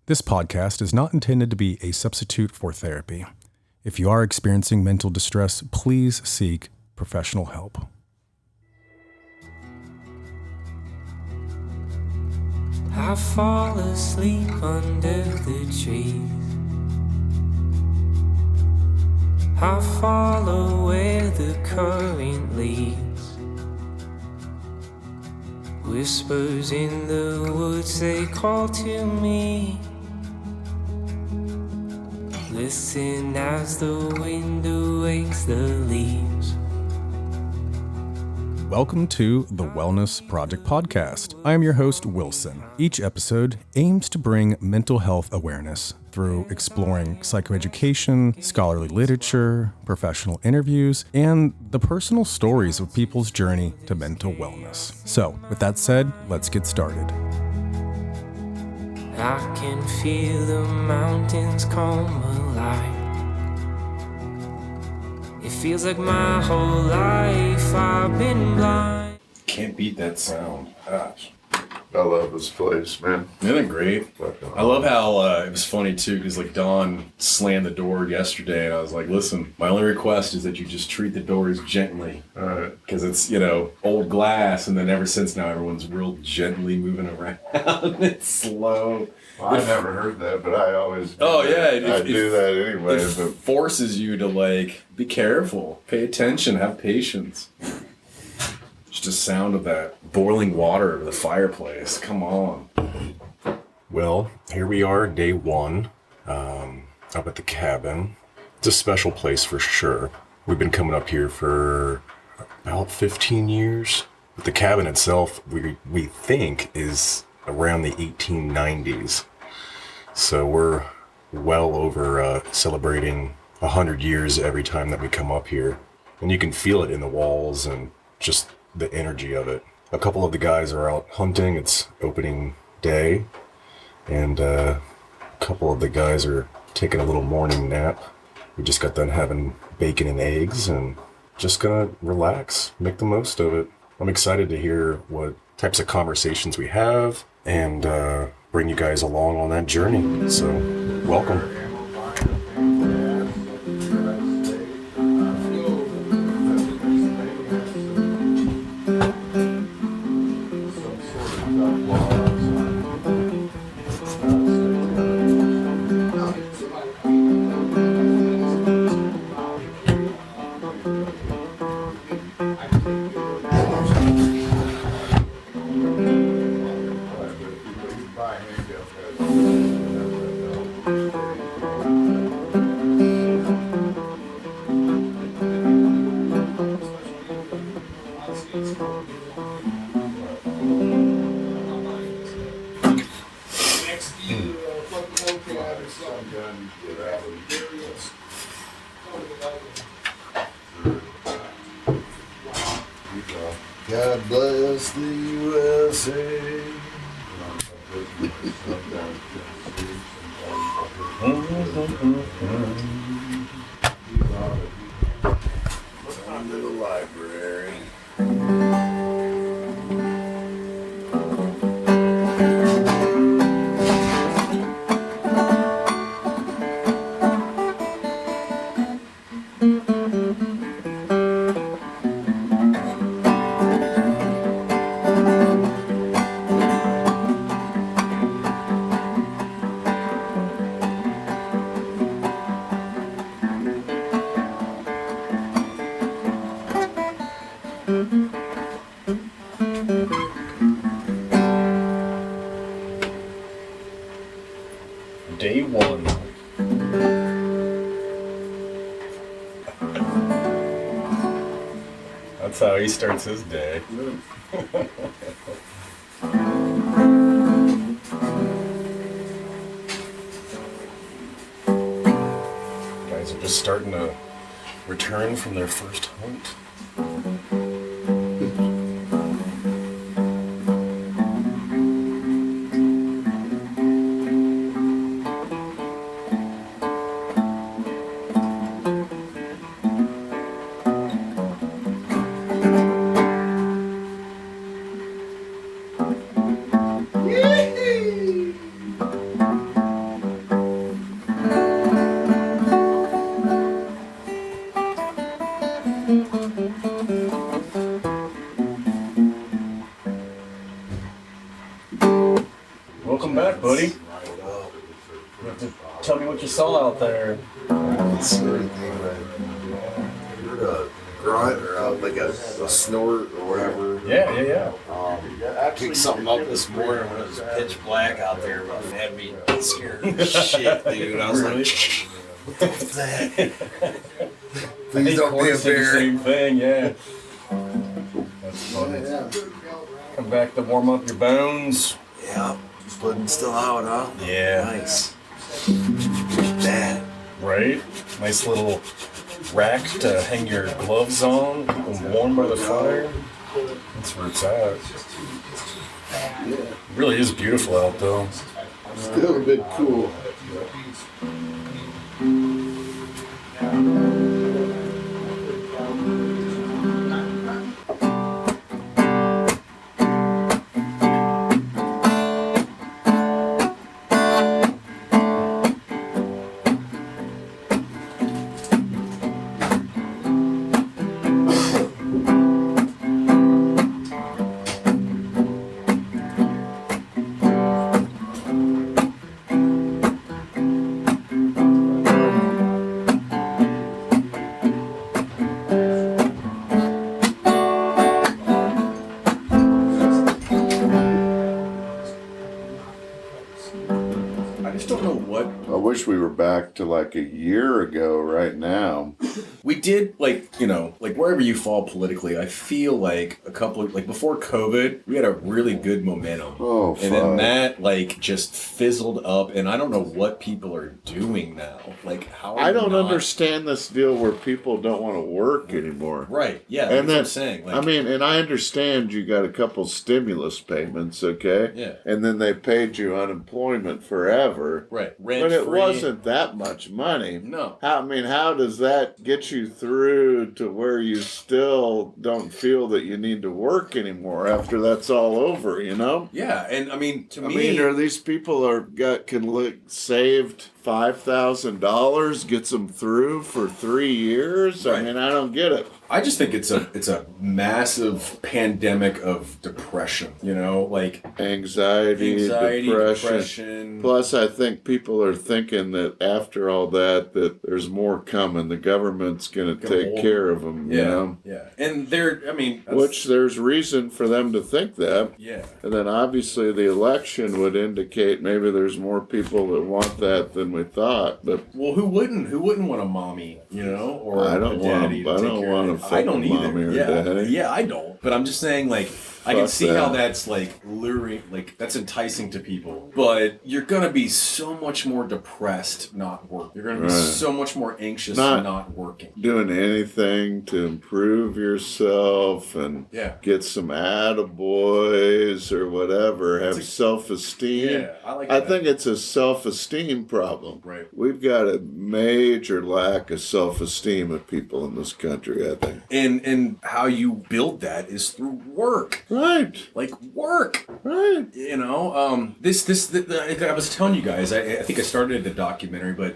This podcast is not intended to be a substitute for therapy. If you are experiencing mental distress, please seek professional help. I fall asleep under the trees. I follow where the current leads. Whispers in the woods, they call to me. Listen as the wind awakes the leaves. Welcome to the Wellness Project Podcast. I am your host, Wilson. Each episode aims to bring mental health awareness through exploring psychoeducation, scholarly literature, professional interviews, and the personal stories of people's journey to mental wellness. So, with that said, let's get started. I can feel the mountains come alive. It feels like my whole life I've been blind. Can't beat that sound. Gosh. I love this place, man. Isn't it great? I love how it was funny too, because like Dawn slammed the door yesterday, and I was like, listen, my only request is that you just treat the doors gently. Because it's, old glass, and then ever since now, everyone's real gently moving around. It's slow. Well, I never heard that, but I always do Oh, that. yeah. I do that anyway. It But forces you to, be careful, pay attention, have patience. Just the sound of that boiling water over the fireplace. Come on. Well, here we are, day one, up at the cabin. It's a special place for sure. We've been coming up here for about 15 years. But the cabin itself, we think, is around the 1890s. So we're well over celebrating 100 years every time that we come up here. And you can feel it in the walls and just the energy of it. A couple of the guys are out hunting. It's opening day. And a couple of the guys are taking a little morning nap. We just got done having bacon and eggs and just gonna relax, make the most of it. I'm excited to hear what types of conversations we have and bring you guys along on that journey. So, welcome. God bless the USA. Welcome to the library. Day one. That's how he starts his day. Guys are just starting to return from their first hunt. Welcome back, buddy. You have to tell me what you saw out there. It's anything that heard a grunt or like a snort or whatever. Yeah. I picked something up this morning when it was pitch black out there, but it had me scared as shit, dude. I was like, what's that? Please don't be a Corey said the bear. same thing, yeah. That's funny. Come back to warm up your bones. Yeah, blood still out, huh? Yeah. Nice. That. Right? Nice little rack to hang your gloves on, keep them warm by the fire. That's where it's at. It really is beautiful out though. Still a bit cool. I just don't know what I wish we were back to like a year ago right now. we did, like wherever you fall politically. I feel like a couple of, like before COVID, we had a really good momentum. Oh, and then fuck. that like just fizzled up, and I don't know what people are doing now. Like how are I don't we not- understand this deal where people don't want to work anymore. Right? Yeah, that's And what then, I'm saying. Like, I mean, and I understand you got a couple stimulus payments, okay? Yeah. And then they paid you unemployment forever. right? Rent But it free. wasn't that much money. No. How does that get you through to where you still don't feel that you need to work anymore after that's all over, you know? Yeah, and I mean, to I me, mean, are these people saved $5,000 gets them through for 3 years? Right. I mean, I don't get it. I just think it's a massive pandemic of depression. You know, like Anxiety, depression. Plus, I think people are thinking that after all that there's more coming. The government's going to take more. care of them, Yeah, you know? yeah, and I mean, that's- Which there's reason for them to think that. yeah, And then obviously the election would indicate maybe there's more people that want that than we thought. But well, who wouldn't want a mommy, you know, or I don't a daddy want- to I take don't care want of a it? I don't fucking either. mommy or Yeah, daddy. yeah, I don't. But I'm just saying, like, I can Fuck see how that. that's like luring, like that's enticing to people. But you're gonna be so much more depressed not working. You're gonna be Right. so much more anxious Not- not working. doing anything to improve yourself and Yeah. get some attaboys or whatever, have a- self-esteem. Yeah, I like I that. think it's a self-esteem problem. Right. We've got a major lack of self-esteem of people in this country, I think. And how you build that is through work. Right, Like work. right. You know, I was telling you guys, I think I started the documentary, but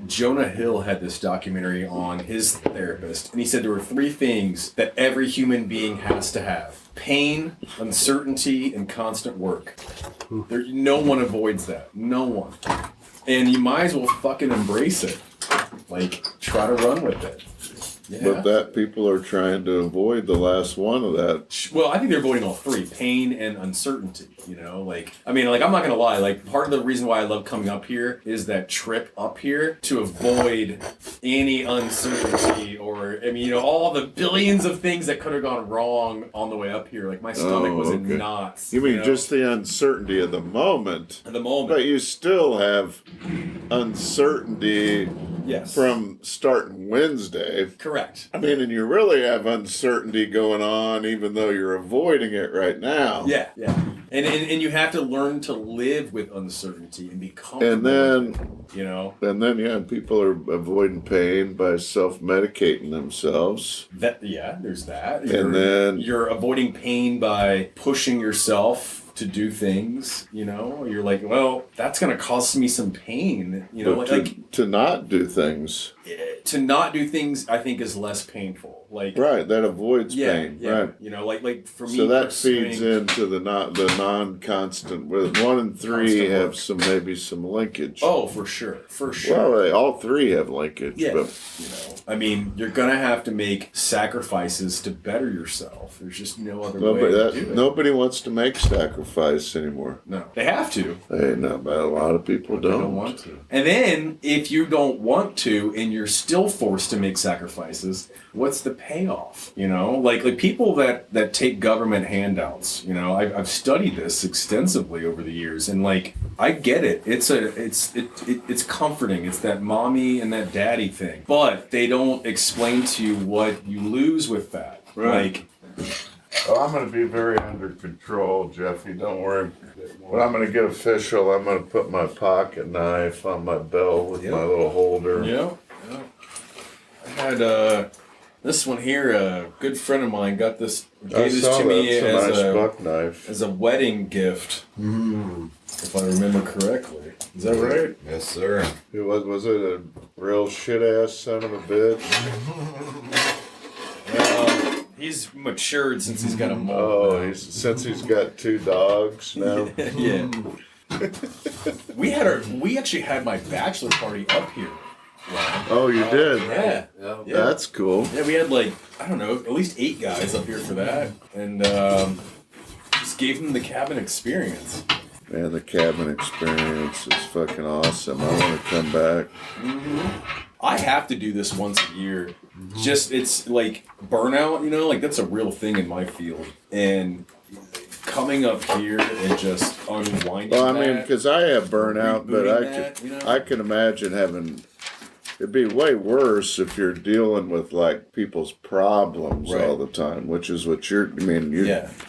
Jonah Hill had this documentary on his therapist, and he said there were three things that every human being has to have: pain, uncertainty, and constant work. No one avoids that. No one. And you might as well fucking embrace it. Like, try to run with it. Yeah. But that people are trying to avoid the last one of that. Well, I think they're avoiding all three: pain and uncertainty. You know, like, I mean, like, I'm not gonna lie. Like, part of the reason why I love coming up here is that trip up here to avoid any uncertainty, or I mean, you know, all the billions of things that could have gone wrong on the way up here. Like, my stomach was in okay. knots. You mean know, just the uncertainty of the moment? at the moment? But you still have uncertainty Yes. from starting Wednesday. Correct. I mean, and you really have uncertainty going on even though you're avoiding it right now. Yeah, yeah. And you have to learn to live with uncertainty and be comfortable. And then, with it, you know, people are avoiding pain by self-medicating themselves. there's that. And then- you're avoiding pain by pushing yourself to do things. You know, you're like, well, that's gonna cause me some pain. You know, But like to not do things. to not do things, I think is less painful. like right, that avoids pain, right? You know, like for me, so that feeds into the non-constant. With 1 and 3 have maybe some linkage. Oh, for sure. Well, all 3 have linkage. Yeah, but you know, I mean, you're gonna have to make sacrifices to better yourself. There's just no other way to do it. Nobody wants to make sacrifice anymore. No, they have to. Hey, no, but a lot of people They don't want to. And then, if you don't want to, and you're still forced to make sacrifices, what's the payoff? You know, like people that take government handouts. You know, I've studied this extensively over the years, and like I get it. It's comforting. It's that mommy and that daddy thing, but they don't explain to you what you lose with that. Right. Oh, I'm going to be very under control, Jeffy. Don't worry. When I'm going to get official, I'm going to put my pocket knife on my belt with my little holder. Yeah. I had this one here. A good friend of mine got this. Gave this to me as a buck knife. As a wedding gift. If I remember correctly. Is that right? Yes, sir. Was it a real shit ass son of a bitch? Well, he's matured since he's got a mole. Oh, since he's got 2 dogs now. Yeah. We actually had my bachelor party up here. Wow. Oh, you did? Yeah. That's cool. Yeah, we had I don't know, at least 8 guys up here for that. And just gave them the cabin experience. Man, the cabin experience is fucking awesome. I want to come back. Mm-hmm. I have to do this once a year. Just, it's like burnout, you know, like that's a real thing in my field. And coming up here and just unwinding Well, I mean, because I have burnout, but I can imagine having... It'd be way worse if you're dealing with like people's problems all the time, which is what you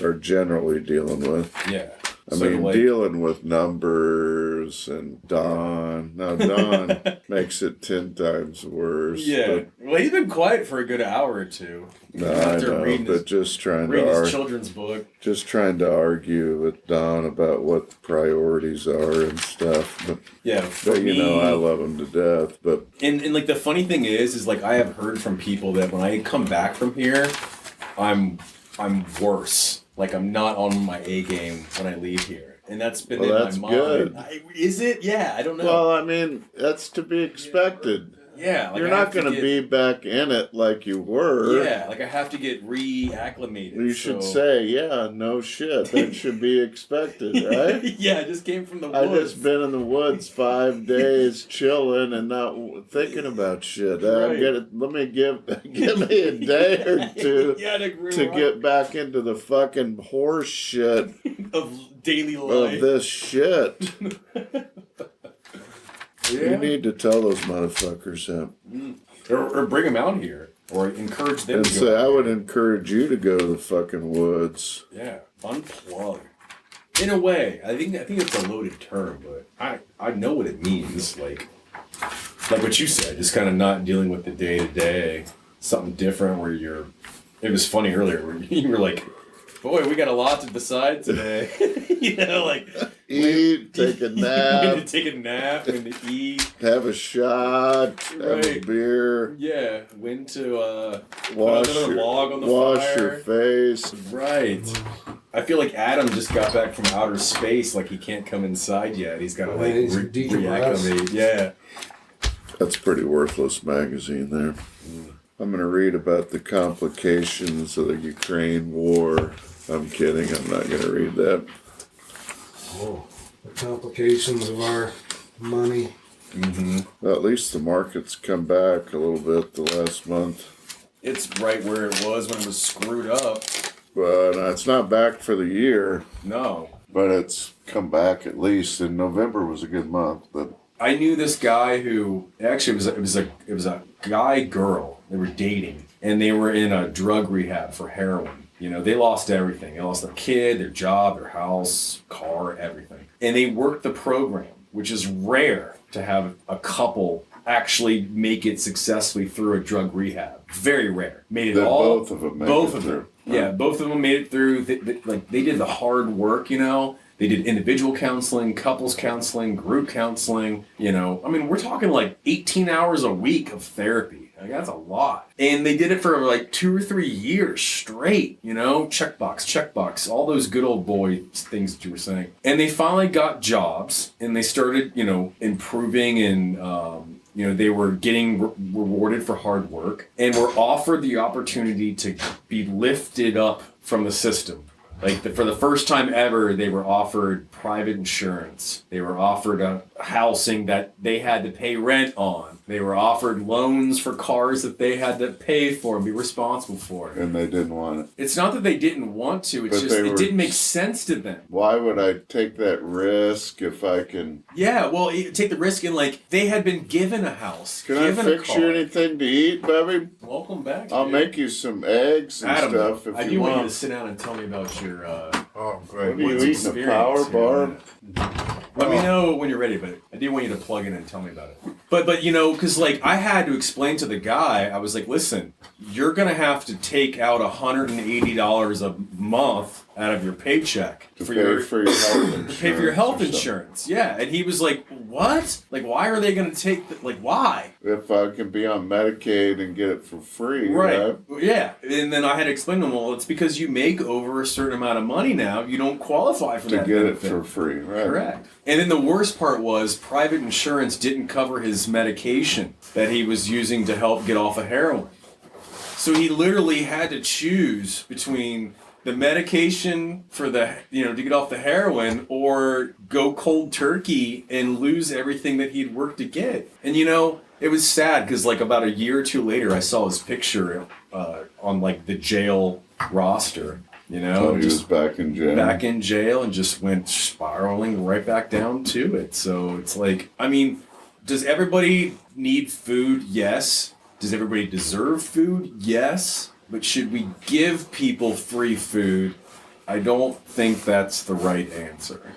are generally dealing with. Yeah. I mean, dealing with numbers and Don. Now, Don makes it 10 times worse. Yeah. Well, he's been quiet for a good hour or two. No, I know, but just trying to read his children's book. Just trying to argue with Don about what the priorities are and stuff. But, but you know, I love him to death. But and like the funny thing is like I have heard from people that when I come back from here, I'm worse. Like I'm not on my A game when I leave here. And that's been in my mind. Good. Is it? Yeah, I don't know. Well, I mean, that's to be expected. Yeah. Like you're not going to be back in it like you were. Yeah, like I have to get reacclimated. You should say, no shit. That should be expected, right? Yeah, I just came from the woods. I just been in the woods 5 days chilling and not thinking about shit. Right. Let me give me a day or two to get back into the fucking horse shit of daily life. Of this shit. You need to tell those motherfuckers that. Or bring them out here. Or encourage them and to go say, I would encourage you to go to the fucking woods. Yeah. Unplug. In a way. I think it's a loaded term, but I know what it means. Like what you said, just kind of not dealing with the day-to-day. Something different where it was funny earlier where you were like, boy, we got a lot to decide today. You know, like eat, take a nap. When to take a nap, when to eat. Have a shot, have a beer. Yeah, when to wash put another log on the wash fire. Your face. Right. I feel like Adam just got back from outer space, like he can't come inside yet. He's got to reacclimate. Yeah. That's a pretty worthless magazine there. I'm going to read about the complications of the Ukraine war. I'm kidding. I'm not going to read that. Oh, the complications of our money. Mm-hmm. Well, at least the market's come back a little bit the last month. It's right where it was when it was screwed up. But it's not back for the year. No. But it's come back at least. And November was a good month. But I knew this guy who actually it was a guy girl. They were dating and they were in a drug rehab for heroin. You know, they lost everything. They lost their kid, their job, their house, car, everything. And they worked the program, which is rare to have a couple actually make it successfully through a drug rehab. Very rare. Made it all. Both of them made it through. Yeah, both of them made it through. They did the hard work, you know. They did individual counseling, couples counseling, group counseling. You know, I mean, we're talking like 18 hours a week of therapy. Like, that's a lot. And they did it for like 2 or 3 years straight, you know? Checkbox, all those good old boy things that you were saying. And they finally got jobs and they started, you know, improving and, you know, they were getting rewarded for hard work and were offered the opportunity to be lifted up from the system. Like, for the first time ever, they were offered private insurance. They were offered a housing that they had to pay rent on. They were offered loans for cars that they had to pay for and be responsible for. And they didn't want it. It's not that they didn't want to. It's just it didn't make sense to them. Why would I take that risk if I can? Yeah, well, you take the risk in, like, they had been given a house. Can I fix you anything to eat, Bubby? Welcome back. I'll dude. make you some eggs and Adam, stuff if I you do want you want. to sit down and tell me about your. Oh, great. What are you eating? A power bar? Let me know when you're ready, but I do want you to plug in and tell me about it. But you know, because like I had to explain to the guy, I was like, listen, you're gonna have to take out $180 a month out of your paycheck To pay for your health insurance. pay for your health insurance. Yeah, and he was like, what? Like, why are they gonna take? Like, why? If I can be on Medicaid and get it for free, right? Yeah, and then I had to explain to him, well, it's because you make over a certain amount of money now, you don't qualify for To that get benefit. it for free, right? Correct. And then the worst part was private insurance didn't cover his medication that he was using to help get off of heroin. So he literally had to choose between the medication for the, you know, to get off the heroin or go cold turkey and lose everything that he'd worked to get. And you know, it was sad because like about a year or two later, I saw his picture on like the jail roster. You know, So he was back in jail. Back in jail and just went spiraling right back down to it. So it's like, I mean, does everybody need food? Yes. Does everybody deserve food? Yes. But should we give people free food? I don't think that's the right answer.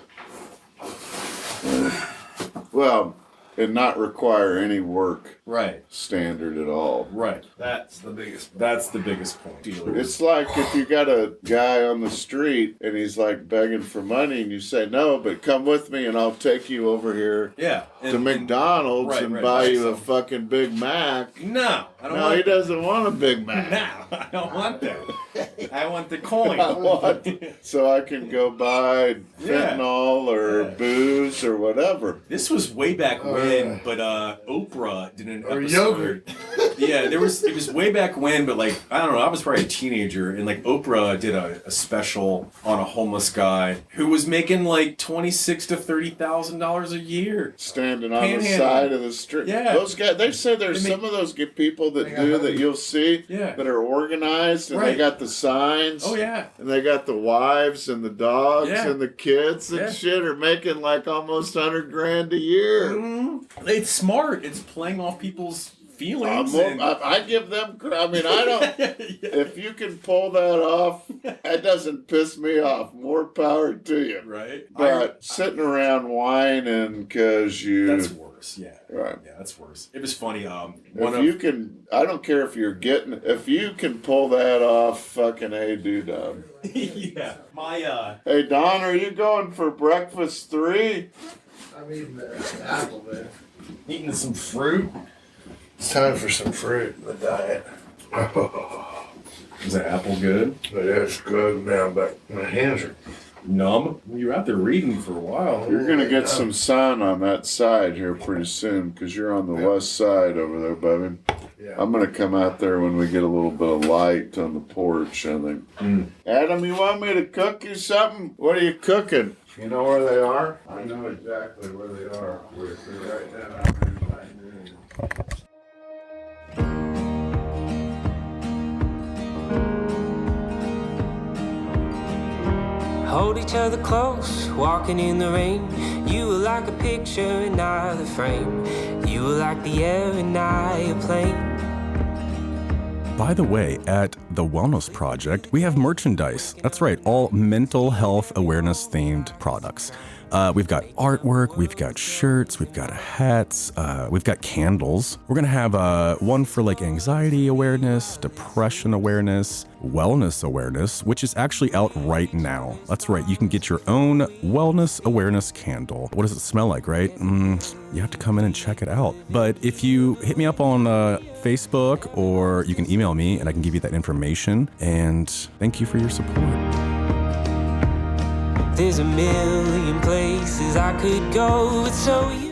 Well, and not require any work Right. standard at all. Right. That's the biggest. That's the biggest point. It's like if you got a guy on the street and he's like begging for money and you say, no, but come with me and I'll take you over here Yeah. to McDonald's right, and right, buy right, you so- a fucking Big Mac. No, I don't No, want he doesn't want a Big Mac. No, I don't want that. I want the coin. I want so I can go buy fentanyl or booze or whatever. This was way back when, but Oprah did an episode. yogurt. Yeah, it was way back when, but like I don't know, I was probably a teenager, and like Oprah did a special on a homeless guy who was making like $26,000 to $30,000 a year. Standing on the Panhandling. side of the street. Yeah. Those guys, they say there's They make- some of those people that do that you'll see Yeah. that are organized and Right. they got the signs. Oh yeah, And they got the wives and the dogs Yeah. and the kids and Yeah. shit are making like almost $100,000 a year. it's smart. It's playing off people's feelings. I give them. I mean, I don't. If you can pull that off, that doesn't piss me off. More power to you. Right, But sitting around whining because you. that's worse. Yeah, Right. Yeah, that's worse. It was funny. If you can, I don't care if you're getting. If you can pull that off, fucking hey, dude. yeah, my Hey Don, are you going for breakfast 3? I'm eating the apple there. eating some fruit. It's time for some fruit in the diet. Is that apple good? But it's good now, but my hands are. Numb? You were out there reading for a while. You're gonna get some sun on that side here pretty soon because you're on the west side over there, Bubby. Yeah. I'm gonna come out there when we get a little bit of light on the porch. I think. Adam, you want me to cook you something? What are you cooking? You know where they are? I know exactly where they are. They're right now out there by noon. Hold each other close, walking in the rain. You were like a picture and not a frame. You were like the air and not a plane. By the way, at The Wellness Project, we have merchandise. That's right, all mental health awareness themed products. We've got artwork, we've got shirts, we've got hats, we've got candles. We're gonna have one for like anxiety awareness, depression awareness, wellness awareness, which is actually out right now. That's right, you can get your own wellness awareness candle. What does it smell like, right? You have to come in and check it out. But if you hit me up on Facebook, or you can email me and I can give you that information. And thank you for your support. There's a million places I could go, but so you